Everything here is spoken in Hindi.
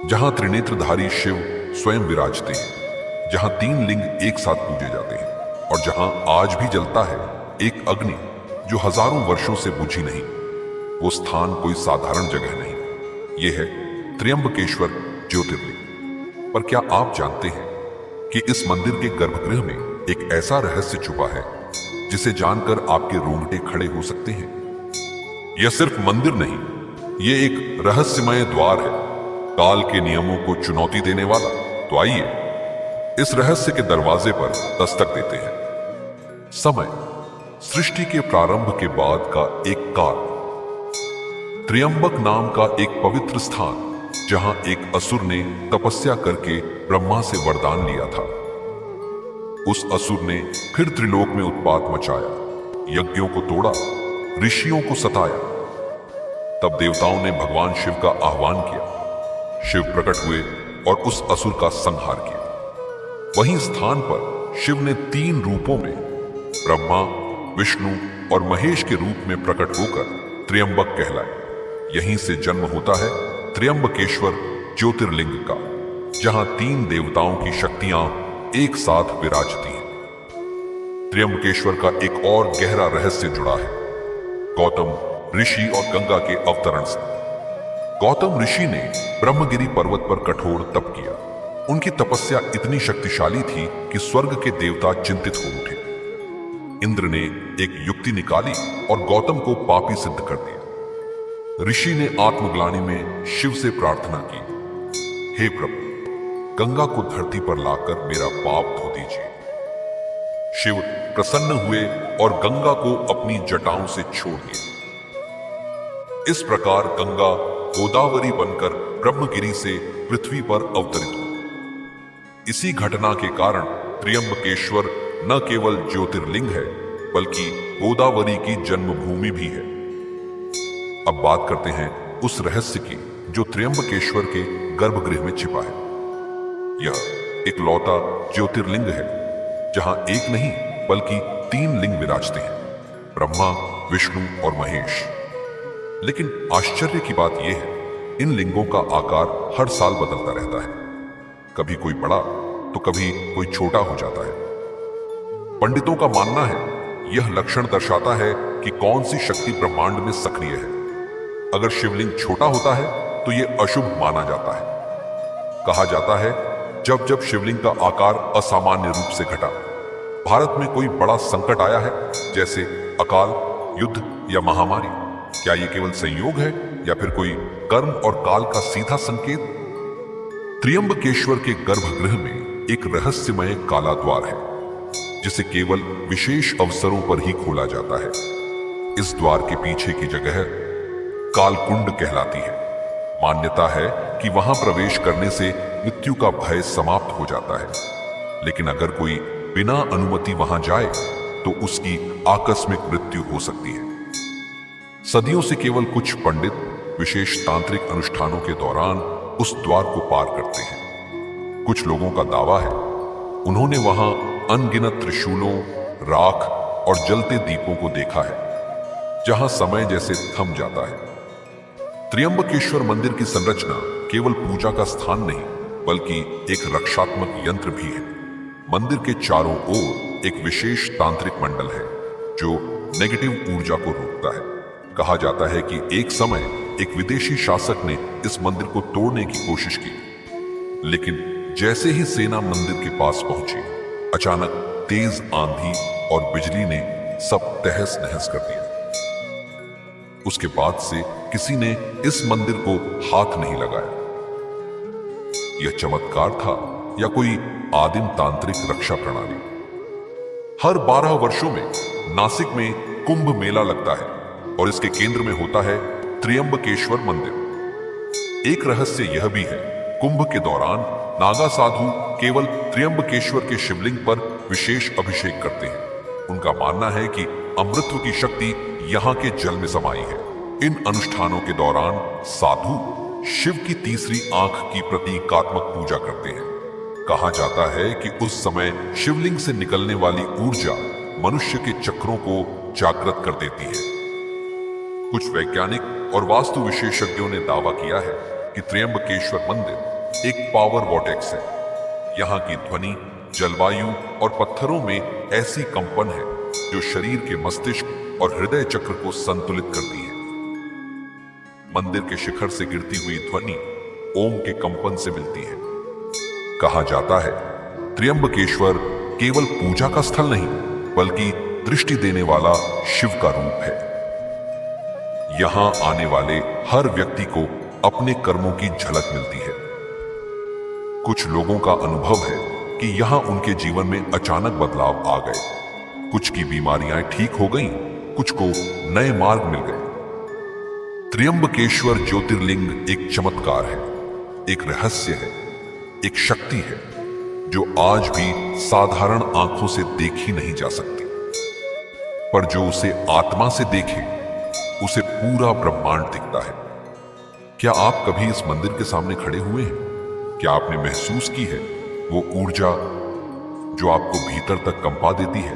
जहां त्रिनेत्रधारी शिव स्वयं विराजते हैं, जहां तीन लिंग एक साथ पूजे जाते हैं और जहां आज भी जलता है एक अग्नि जो हजारों वर्षों से बुझी नहीं। वो स्थान कोई साधारण जगह नहीं, यह है त्र्यंबकेश्वर ज्योतिर्लिंग। पर क्या आप जानते हैं कि इस मंदिर के गर्भगृह में एक ऐसा रहस्य छुपा है जिसे जानकर आपके रोंगटे खड़े हो सकते हैं? यह सिर्फ मंदिर नहीं, यह एक रहस्यमय द्वार है, काल के नियमों को चुनौती देने वाला। तो आइए इस रहस्य के दरवाजे पर दस्तक देते हैं। समय सृष्टि के प्रारंभ के बाद का एक काल, त्र्यंबक नाम का एक पवित्र स्थान जहां एक असुर ने तपस्या करके ब्रह्मा से वरदान लिया था। उस असुर ने फिर त्रिलोक में उत्पात मचाया, यज्ञों को तोड़ा, ऋषियों को सताया। तब देवताओं ने भगवान शिव का आह्वान किया। शिव प्रकट हुए और उस असुर का संहार किया। वहीं स्थान पर शिव ने तीन रूपों में ब्रह्मा, विष्णु और महेश के रूप में प्रकट होकर त्र्यंबक कहलाए। यहीं से जन्म होता है त्र्यंबकेश्वर ज्योतिर्लिंग का, जहां तीन देवताओं की शक्तियां एक साथ विराजती हैं। त्र्यंबकेश्वर का एक और गहरा रहस्य जुड़ा है गौतम ऋषि और गंगा के अवतरण से। गौतम ऋषि ने ब्रह्मगिरि पर्वत पर कठोर तप किया। उनकी तपस्या इतनी शक्तिशाली थी कि स्वर्ग के देवता चिंतित हो उठे। इंद्र ने एक युक्ति निकाली और गौतम को पापी सिद्ध कर दिया। ऋषि ने आत्मग्लानि में शिव से प्रार्थना की, हे प्रभु, गंगा को धरती पर लाकर मेरा पाप धो दीजिए। शिव प्रसन्न हुए और गंगा को अपनी जटाओं से छोड़ दिया। इस प्रकार गंगा गोदावरी बनकर ब्रह्मगिरि से पृथ्वी पर अवतरित हुई। इसी घटना के कारण त्र्यंबकेश्वर न केवल ज्योतिर्लिंग है बल्कि गोदावरी की जन्मभूमि भी है। अब बात करते हैं उस रहस्य की जो त्र्यंबकेश्वर के गर्भगृह में छिपा है। यह एक लौता ज्योतिर्लिंग है जहां एक नहीं बल्कि तीन लिंग विराजते हैं, ब्रह्मा, विष्णु और महेश। लेकिन आश्चर्य की बात यह है, इन लिंगों का आकार हर साल बदलता रहता है। कभी कोई बड़ा तो कभी कोई छोटा हो जाता है। पंडितों का मानना है यह लक्षण दर्शाता है कि कौन सी शक्ति ब्रह्मांड में सक्रिय है। अगर शिवलिंग छोटा होता है तो यह अशुभ माना जाता है। कहा जाता है जब जब शिवलिंग का आकार असामान्य रूप से घटा, भारत में कोई बड़ा संकट आया है, जैसे अकाल, युद्ध या महामारी। क्या ये केवल संयोग है या फिर कोई कर्म और काल का सीधा संकेत? त्र्यंबकेश्वर के गर्भगृह में एक रहस्यमय काला द्वार है जिसे केवल विशेष अवसरों पर ही खोला जाता है। इस द्वार के पीछे की जगह कालकुंड कहलाती है। मान्यता है कि वहां प्रवेश करने से मृत्यु का भय समाप्त हो जाता है, लेकिन अगर कोई बिना अनुमति वहां जाए तो उसकी आकस्मिक मृत्यु हो सकती है। सदियों से केवल कुछ पंडित विशेष तांत्रिक अनुष्ठानों के दौरान उस द्वार को पार करते हैं। कुछ लोगों का दावा है उन्होंने वहां अनगिनत त्रिशूलों, राख और जलते दीपों को देखा है, जहां समय जैसे थम जाता है। त्र्यंबकेश्वर मंदिर की संरचना केवल पूजा का स्थान नहीं बल्कि एक रक्षात्मक यंत्र भी है। मंदिर के चारों ओर एक विशेष तांत्रिक मंडल है जो नेगेटिव ऊर्जा को रोकता है। कहा जाता है कि एक समय एक विदेशी शासक ने इस मंदिर को तोड़ने की कोशिश की, लेकिन जैसे ही सेना मंदिर के पास पहुंची, अचानक तेज आंधी और बिजली ने सब तहस नहस कर दिया। उसके बाद से किसी ने इस मंदिर को हाथ नहीं लगाया। यह चमत्कार था या कोई आदिम तांत्रिक रक्षा प्रणाली? हर 12 वर्षों में नासिक में कुंभ मेला लगता है और इसके केंद्र में होता है त्र्यंबकेश्वर मंदिर। एक रहस्य यह भी है, कुंभ के दौरान नागा साधु केवल त्र्यंबकेश्वर के शिवलिंग पर विशेष अभिषेक करते हैं। उनका मानना है कि अमृतत्व की शक्ति यहाँ के जल में समाई है। इन अनुष्ठानों के दौरान साधु शिव की तीसरी आंख की प्रतीकात्मक पूजा करते हैं। कहा जाता है कि उस समय शिवलिंग से निकलने वाली ऊर्जा मनुष्य के चक्रों को जागृत कर देती है। कुछ वैज्ञानिक और वास्तु विशेषज्ञों ने दावा किया है कि त्र्यंबकेश्वर मंदिर एक पावर वॉटेक्स है। यहाँ की ध्वनि, जलवायु और पत्थरों में ऐसी कंपन है जो शरीर के मस्तिष्क और हृदय चक्र को संतुलित करती है। मंदिर के शिखर से गिरती हुई ध्वनि ओम के कंपन से मिलती है। कहा जाता है त्र्यंबकेश्वर केवल पूजा का स्थल नहीं बल्कि दृष्टि देने वाला शिव का रूप है। यहां आने वाले हर व्यक्ति को अपने कर्मों की झलक मिलती है। कुछ लोगों का अनुभव है कि यहां उनके जीवन में अचानक बदलाव आ गए। कुछ की बीमारियां ठीक हो गईं, कुछ को नए मार्ग मिल गए। त्र्यंबकेश्वर ज्योतिर्लिंग एक चमत्कार है, एक रहस्य है, एक शक्ति है जो आज भी साधारण आंखों से देखी नहीं जा सकती, पर जो उसे आत्मा से देखे उसे पूरा ब्रह्मांड दिखता है। क्या आप कभी इस मंदिर के सामने खड़े हुए हैं? क्या आपने महसूस की है वो ऊर्जा जो आपको भीतर तक कंपा देती है?